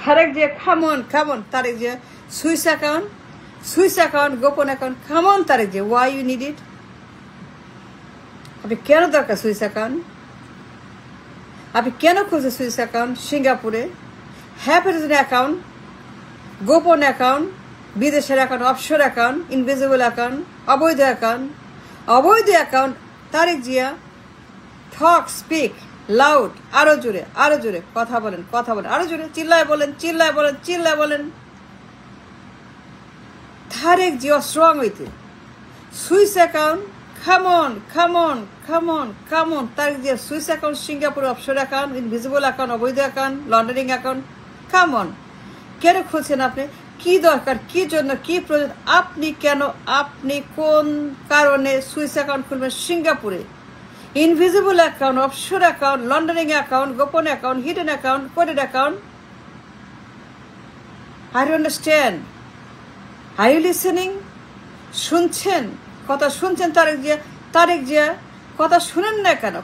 Tarek Jia, come on, Tarek Jia. Swiss account, গোপন account. Come on, Tarek Jia. Why you need it? আপনি কেন দরকার Swiss account? আপনি কেন খুলছেন Swiss account সিঙ্গাপুরে? হ্যাপের অ্যাকাউন্ট, গোপন অ্যাকাউন্ট, বিদেশের account, offshore account, invisible account, অবৈধ account. Tarek Zia, talk, speak loud, আরো জোরে কথা বলেন, আরো জোরে চিল্লায় বলেন। তারেক জিয়া স্ট্রং হইতে Swiss account, come on, Tarek Zia Swiss account, Singapore offshore account, invisible account, অবৈধ account, laundering account, come on। কেন খুলছেন আপনি? কি দরকার, কি জন্য, কি প্রয়োজন? আপনি কোন কারণে সুইস অ্যাকাউন্ট খুলবেন সিঙ্গাপুরে? Invisible account, offshore account, laundering account, গোপন account, hidden account, coded account. I don't understand. Are you listening? শুনছেন? কথা শুনছেন তারেক জিয়া কথা শুনেন না কেন?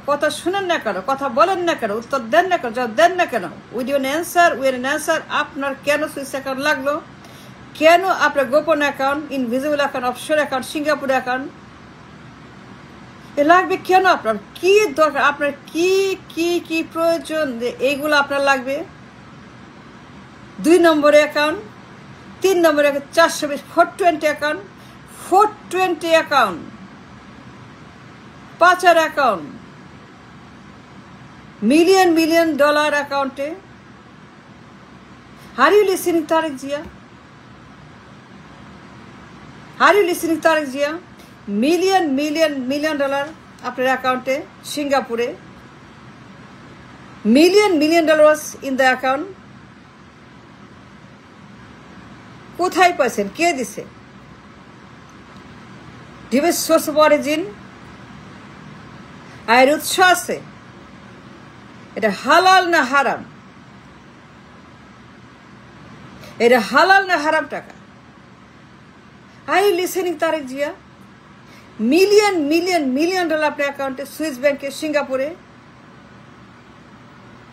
কথা বলেন না কেন? উত্তর দেন না কেন? জবাব দেন না কেন? Would you answer? আপনার কেন সুইস অ্যাকাউন্ট লাগলো? কেন আপনার গোপন account, invisible account, offshore account, Singapore account এ লাগবে কেন? আপনার কি দরকার? আপনার কি প্রয়োজন যে এইগুলো আপনার লাগবে? 2 নম্বরে অ্যাকাউন্ট, 3 নম্বরে 420 420 অ্যাকাউন্ট, পাচার অ্যাকাউন্ট, মিলিয়ন ডলার অ্যাকাউন্টে। Are you listening Tarique Zia? Million dollar আপনার অ্যাকাউন্টে সিঙ্গাপুরে, million dollar in the account. কোথায় পাইছেন? কে দিছে? ডিভাইস সোর্স অফ অরিজিন, আয়ের উৎস আছে। এটা হালাল না হারাম? এটা হালাল না হারাম টাকা? I listening Tarique Zia? Million dollar আপনার অ্যাকাউন্টে, সুইস ব্যাংকে, সিঙ্গাপুরে।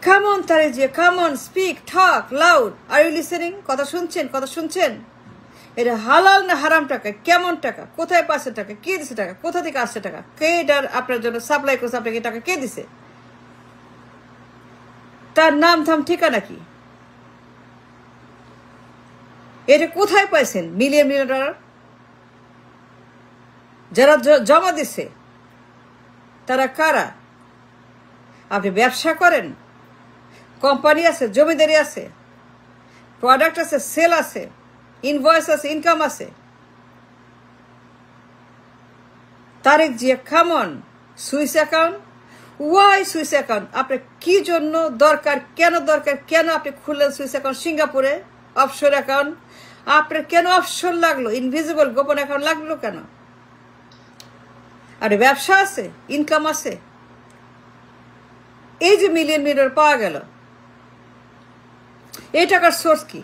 Come on Tarique Zia, come on, speak, talk loud. Are you listening? কথা শুনছেন? এটা হালাল না হারাম টাকা? কেমন টাকা? কোথায় পাচ্ছে টাকা? কে দিছে টাকা? কোথা থেকে আসছে টাকা? কে এটার আপনার জন্য সাপ্লাই করছে? আপনাকে টাকা কে দিছে? তার নাম ধাম ঠিকানা কি? এটা কোথায় পাইছেন মিলিয়ন ডলার? যারা জমা দিছে তারা কারা? আপনি ব্যবসা করেন, কোম্পানি আছে, জমিদারি আছে, প্রোডাক্ট আছে, সেল আছে, ইনভয়েস আছে, ইনকাম আছে। Tarique Zia, come on, Swiss account. Why Swiss account? আপনার কি জন্য দরকার? কেন আপনি খুললেন সুইস অ্যাকাউন্ট সিঙ্গাপুরে? অফশোর অ্যাকাউন্ট আপনার কেন অফশোর লাগলো? ইনভিজিবল গোপন অ্যাকাউন্ট লাগলো কেন? আর ব্যবসা আছে, ইনকাম আছে। এই যে মিলিয়ন ডলার পাওয়া গেল, এই টাকার সোর্স কি?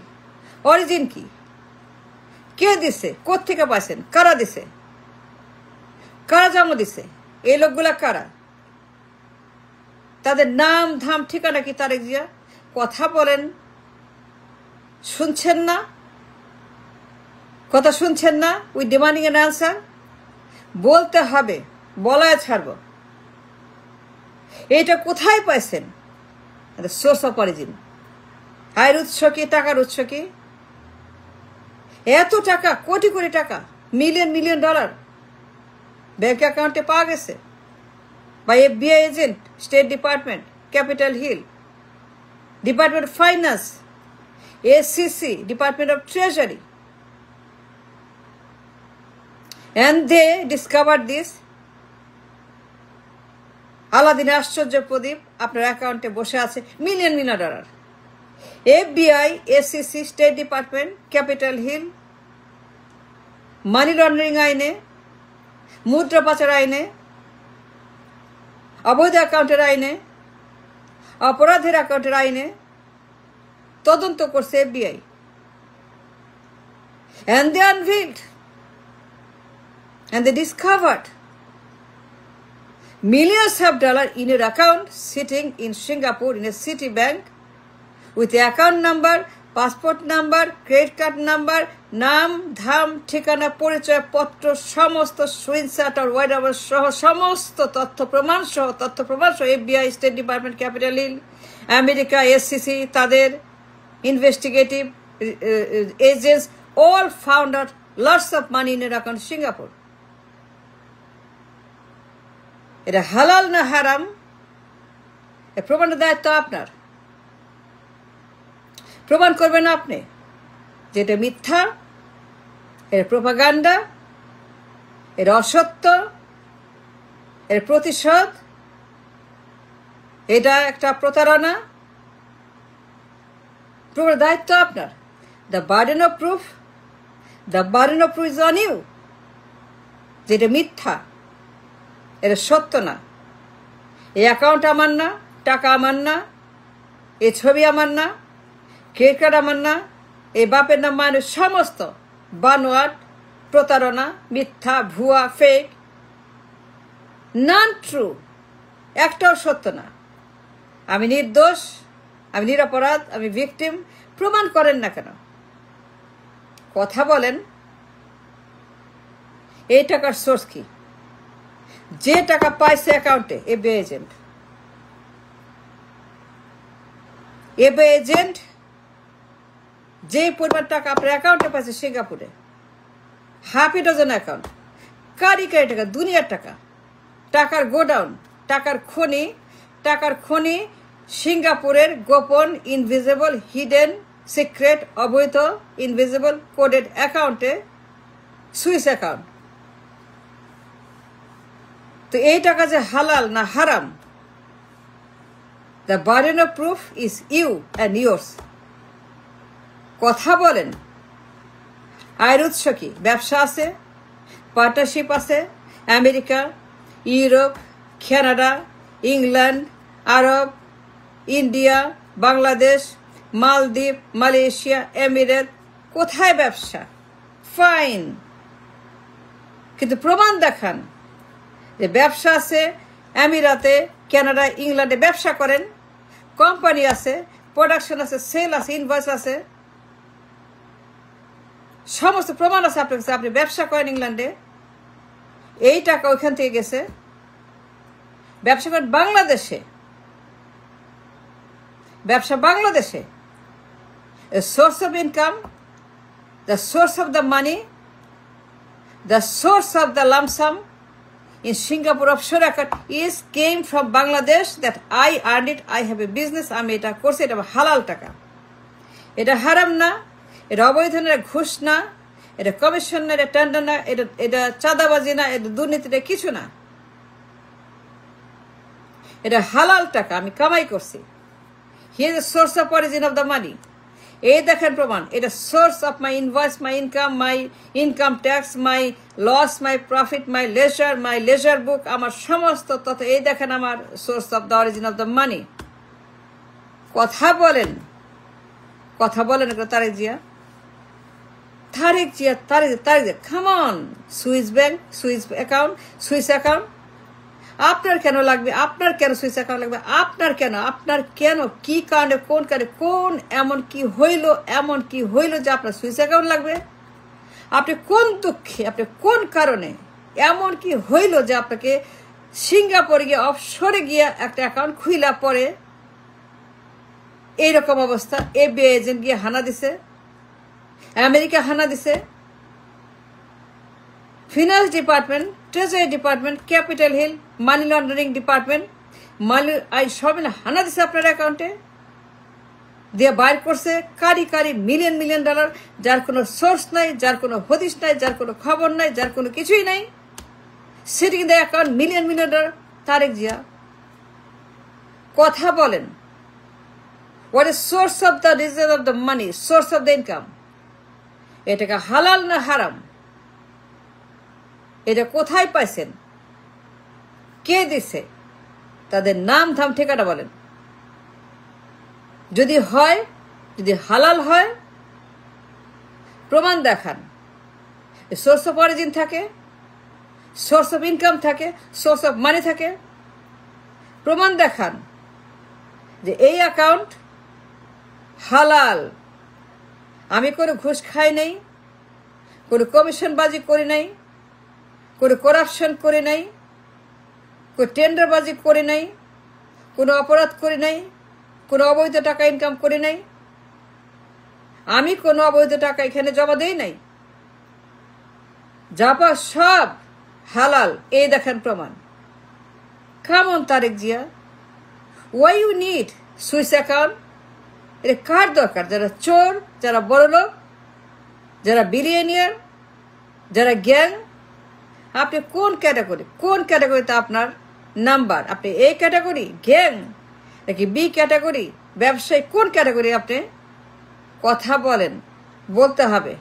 অরিজিন কি? কে দিছে? কোত্থেকে পাইছেন? কারা দিছে? কারা জমা দিছে? এই লোকগুলা কারা? তাদের নাম ধাম ঠিকানা কি? তারেক জিয়া কথা বলেন, শুনছেন না? কথা শুনছেন না? We demanding N answer. বলতে হবে, বলায় ছাড়ব। এটা কোথায় পাইছেন? সোর্স অফ অরিজিন, আয়ের উৎস কি? টাকার উৎস কি? এত টাকা, কোটি টাকা, মিলিয়ন ডলার ব্যাংক অ্যাকাউন্টে পাওয়া গেছে by FBI agent, state department, Capitol Hill, department of finance, SEC, department of treasury, and they discovered this। আলাদিনের আশ্চর্য প্রদীপ আপনার অ্যাকাউন্টে বসে আছে, million dollar. FBI, SEC, state department, Capitol Hill, money laundering আইনে, মুদ্রা পাচার আইনে, অবৈধ অ্যাকাউন্টের আইনে, অপরাধের অ্যাকাউন্টের আইনে তদন্ত করছে FBI। And they unveiled and they discovered millions of dollars in your account sitting in Singapore in a city bank with the account number passport number, credit card number, নাম, ধাম, ঠিকানা, পরিচয় পত্র, সমস্ত সুইনশট আর ওয়াইডাবার সহ সমস্ত তথ্য প্রমাণ সহ FBI, state department, Capitol Hill, America, SCC, তাদের investigative agents, all found out lots of money in your account Singapore. এটা হালাল না হারাম, এ প্রমাণের দায়িত্ব আপনার। প্রমাণ করবেন আপনি যে এটা মিথ্যা, এর প্রোপাগান্ডা, এর অসত্য, এর প্রতিশোধ, এটা একটা প্রতারণা। প্রমাণের দায়িত্ব আপনার। The burden of proof is on you, যে এটা মিথ্যা, এটা সত্য না, এই অ্যাকাউন্ট আমার না, টাকা আমার না, এই ছবি আমার না, ক্রেডিট কার্ড আমার না, এই বাপের নাম মানে সমস্ত বানোয়াট, প্রতারণা, মিথ্যা, ভুয়া, ফেক, নন ট্রু, একটাও সত্য না। আমি নির্দোষ, আমি নিরপরাধ, আমি ভিকটিম। প্রমাণ করেন না কেন? কথা বলেন। এই টাকার সোর্স কি? যে টাকা পাইছে অ্যাকাউন্টে, FBI এজেন্ট যে পরিমাণ টাকা আপনার অ্যাকাউন্টে পাইছে সিঙ্গাপুরে, হাফ এ ডজন অ্যাকাউন্ট, কারি টাকা, দুনিয়ার টাকা, টাকার গোডাউন, টাকার খনি সিঙ্গাপুরের গোপন, ইনভিজিবল, হিডেন, সিক্রেট, অবৈধ, ইনভিজিবল, কোডেড অ্যাকাউন্টে, সুইস অ্যাকাউন্ট। তো এই টাকা যে হালাল না হারাম, the burden of proof is you and yours. কথা বলেন। আয়ের উৎস কি? ব্যবসা আছে, পার্টনারশিপ আছে, আমেরিকা, ইউরোপ, কানাডা, ইংল্যান্ড, আরব, ইন্ডিয়া, বাংলাদেশ, মালদ্বীপ, মালয়েশিয়া, এমিরেট। কোথায় ব্যবসা? ফাইন, কিন্তু প্রমাণ দেখান যে ব্যবসা আছে আমিরাতে, কানাডা, ইংল্যান্ডে ব্যবসা করেন, কোম্পানি আছে, প্রোডাকশন আছে, সেল আছে, ইনভয়েস আছে, সমস্ত প্রমাণ আছে আপনার কাছে। আপনি ব্যবসা করেন ইংল্যান্ডে, এই টাকা ওইখান থেকে গেছে। ব্যবসা করেন বাংলাদেশে, source of income, the source of the money, the source of the lump sum in Singapore offshore account came from Bangladesh, that I earned it, I have a business, আমি এটা করছি, এটা হালাল টাকা। এটা হারাম না, এটা অবৈধ না, এটা ঘুষ না, এটা কমিশন না, এটা টেন্ডার না, এটা চাঁদাবাজি না, এটা দুর্নীতি না, কিছু না। এটা হালাল টাকা, আমি কামাই করছি। Here is the source of origin of the money. এই দেখেন প্রমাণ। এটা source of my invoice, my income tax, my loss, my profit, my ledger book, আমার সমস্ত তথ্য। এই দেখেন আমার source of the origin of the money. কথা বলেন Tarek Zia, come on. Swiss bank, Swiss account আপনার কেন লাগবে? আপনার কেন সুইস অ্যাকাউন্ট লাগবে? আপনার কেন কি কারণে, কোন এমন কি হইল যে আপনার সুইস অ্যাকাউন্ট লাগবে? আপনি কোন দুঃখে, আপনি কোন কারণে এমন কি হইল যে আপনাকে সিঙ্গাপুরে গিয়ে, অফশোরে গিয়ে একটা অ্যাকাউন্ট খুইলা পরে এইরকম অবস্থা? FBI এজেন্ট গিয়ে হানা দিছে, আমেরিকা হানা দিছে, finance department, treasury department, Capitol Hill, money laundering department, সব মিলে হানা দিছে আপনার অ্যাকাউন্টে, দিয়ে বাইর করছে কারি মিলিয়ন ডলার, যার কোনো সোর্স নাই, যার কোনো হদিস নাই, যার কোনো খবর নাই, যার কোনো কিছুই নাই। Sitting the account million dollar. Tarique Zia, কথা বলেন। What is source of the reason of the money, source of the income? এটাকে হালাল না হারাম? এটা কোথায় পাইছেন? কে দিছে? তাদের নাম, ধাম, ঠিকানা বলেন। যদি হালাল হয়, প্রমাণ দেখান। সোর্স অফ অরিজিন থাকে, সোর্স অফ ইনকাম থাকে, সোর্স অফ মানি থাকে। প্রমাণ দেখান যে এই অ্যাকাউন্ট হালাল, আমি কোনো ঘুষ খাই নাই, কোনো কমিশনবাজি করি নাই, কোনো করাপশন করি নাই, কোনো টেন্ডারবাজি করি নাই, কোনো অপরাধ করি নাই, কোনো অবৈধ টাকা ইনকাম করি নাই। আমি কোনো অবৈধ টাকা এখানে জমা দেই নাই। যাবা সব হালাল, এই দেখেন প্রমাণ। কেমন Tarique Zia, why you need Swiss account? এটা কার দরকার? যারা চোর, যারা বড়লোক, যারা বিলিয়নিয়ার, যারা গ্যাং। আপনি কোন ক্যাটাগরিতে আপনার নাম্বার? আপনি এ ক্যাটাগরি গ্যাং নাকি বি ক্যাটাগরি ব্যবসায়ী? কোন ক্যাটাগরি আপনি? কথা বলতে হবে।